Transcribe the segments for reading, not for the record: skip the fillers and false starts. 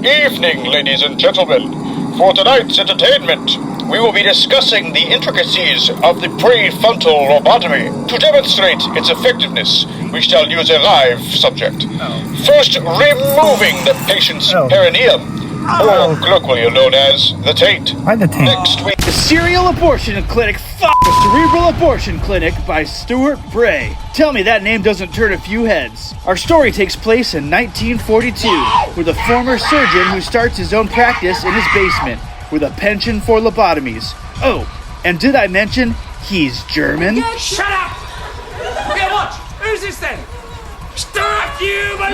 Good evening, ladies and gentlemen. For tonight's entertainment, we will be discussing the intricacies of the prefrontal lobotomy. To demonstrate its effectiveness, we shall use a live subject. First, removing the patient's perineum, or colloquially known as the taint. Why the taint? Next, we... The Serial Abortion Clinic, the Cerebral Abortion Clinic by Stuart Bray. Tell me that name doesn't turn a few heads. Our story takes place in 1942 with a former surgeon who starts his own practice in his basement with a penchant for lobotomies. Oh, and did I mention he's German? Shut up! Yeah, what? Who's this then? Stop you, man!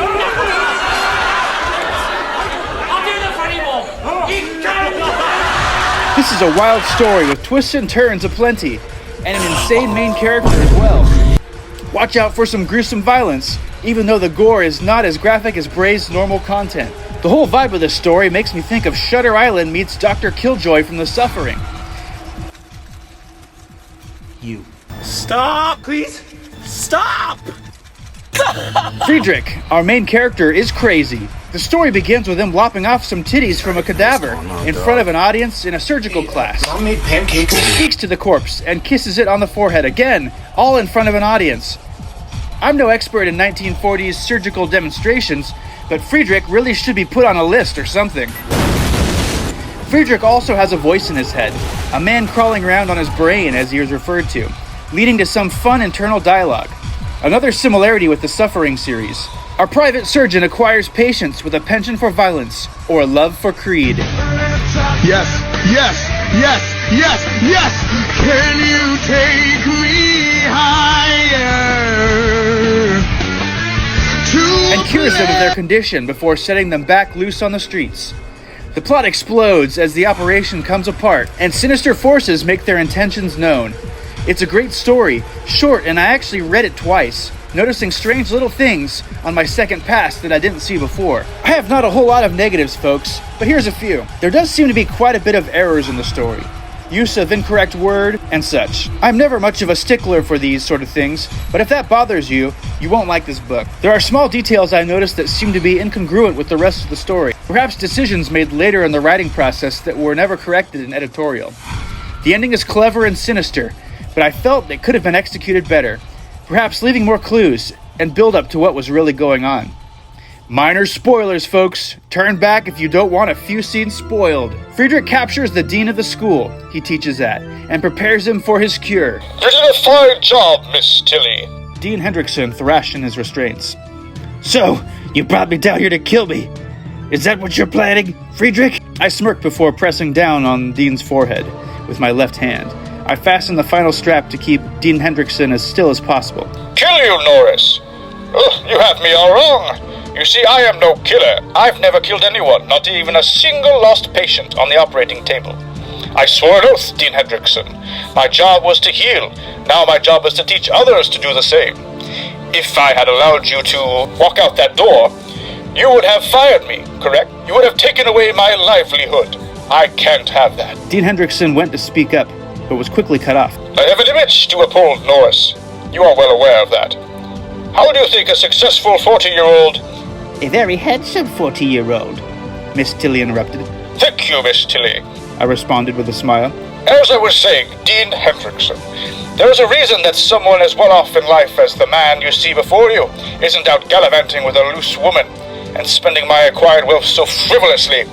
I'll do that for any more. You can't. This is a wild story with twists and turns aplenty, and an insane main character as well. Watch out for some gruesome violence, even though the gore is not as graphic as Bray's normal content. The whole vibe of this story makes me think of Shutter Island meets Dr. Killjoy from The Suffering. You. Stop, please. Stop! Friedrich, our main character, is crazy. The story begins with him lopping off some titties from a cadaver in front of an audience in a surgical class. Mom made pancakes. He speaks to the corpse and kisses it on the forehead again, all in front of an audience. I'm no expert in 1940s surgical demonstrations, but Friedrich really should be put on a list or something. Friedrich also has a voice in his head, a man crawling around on his brain as he is referred to, leading to some fun internal dialogue. Another similarity with the Suffering series. Our private surgeon acquires patients with a penchant for violence or a love for Creed. Yes, yes, yes, yes, yes! Can you take me higher? And cures them of their condition before setting them back loose on the streets. The plot explodes as the operation comes apart, and sinister forces make their intentions known. It's a great story, short, and I actually read it twice, noticing strange little things on my second pass that I didn't see before. I have not a whole lot of negatives, folks, but here's a few. There does seem to be quite a bit of errors in the story. Use of incorrect word, and such. I'm never much of a stickler for these sort of things, but if that bothers you, you won't like this book. There are small details I noticed that seem to be incongruent with the rest of the story. Perhaps decisions made later in the writing process that were never corrected in editorial. The ending is clever and sinister, but I felt it could have been executed better, perhaps leaving more clues and build up to what was really going on. Minor spoilers, folks. Turn back if you don't want a few scenes spoiled. Friedrich captures the dean of the school he teaches at and prepares him for his cure. You did a fine job, Miss Tilly. Dean Hendrickson thrashed in his restraints. So, you brought me down here to kill me. Is that what you're planning, Friedrich? I smirked before pressing down on Dean's forehead with my left hand. I fastened the final strap to keep Dean Hendrickson as still as possible. Kill you, Norris. Oh, you have me all wrong. You see, I am no killer. I've never killed anyone, not even a single lost patient on the operating table. I swore an oath, Dean Hendrickson. My job was to heal. Now my job is to teach others to do the same. If I had allowed you to walk out that door, you would have fired me, correct? You would have taken away my livelihood. I can't have that. Dean Hendrickson went to speak up, but was quickly cut off. I have an image to uphold, Norris. You are well aware of that. How do you think a successful 40-year-old... A very handsome 40-year-old, Miss Tilly interrupted. Thank you, Miss Tilly. I responded with a smile. As I was saying, Dean Hendrickson, there is a reason that someone as well off in life as the man you see before you isn't out gallivanting with a loose woman and spending my acquired wealth so frivolously.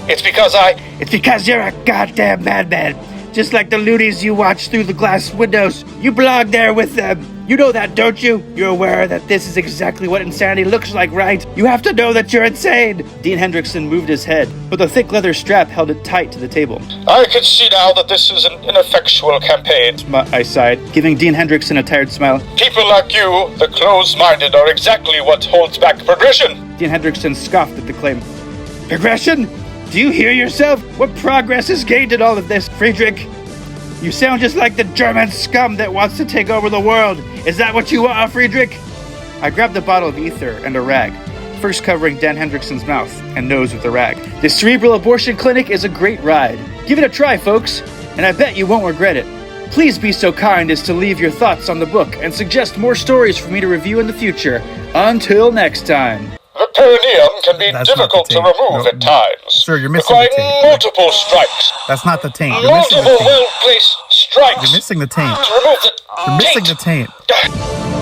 It's because you're a goddamn madman. Just like the loonies you watch through the glass windows. You belong there with them. You know that, don't you? You're aware that this is exactly what insanity looks like, right? You have to know that you're insane. Dean Hendrickson moved his head, but the thick leather strap held it tight to the table. I can see now that this is an ineffectual campaign, I sighed, giving Dean Hendrickson a tired smile. People like you, the closed-minded, are exactly what holds back progression. Dean Hendrickson scoffed at the claim. Progression? Do you hear yourself? What progress is gained in all of this, Friedrich? You sound just like the German scum that wants to take over the world. Is that what you are, Friedrich? I grabbed a bottle of ether and a rag, first covering Dan Hendrickson's mouth and nose with the rag. The Cerebral Abortion Clinic is a great ride. Give it a try, folks, and I bet you won't regret it. Please be so kind as to leave your thoughts on the book and suggest more stories for me to review in the future. Until next time. The perineum can be That's not the difficult to taint. remove No. at times. Sir, you're missing the requiring taint. multiple strikes. That's not the taint. You're missing the Multiple taint. well-placed strikes. You're missing the taint. To remove the You're missing taint. the taint.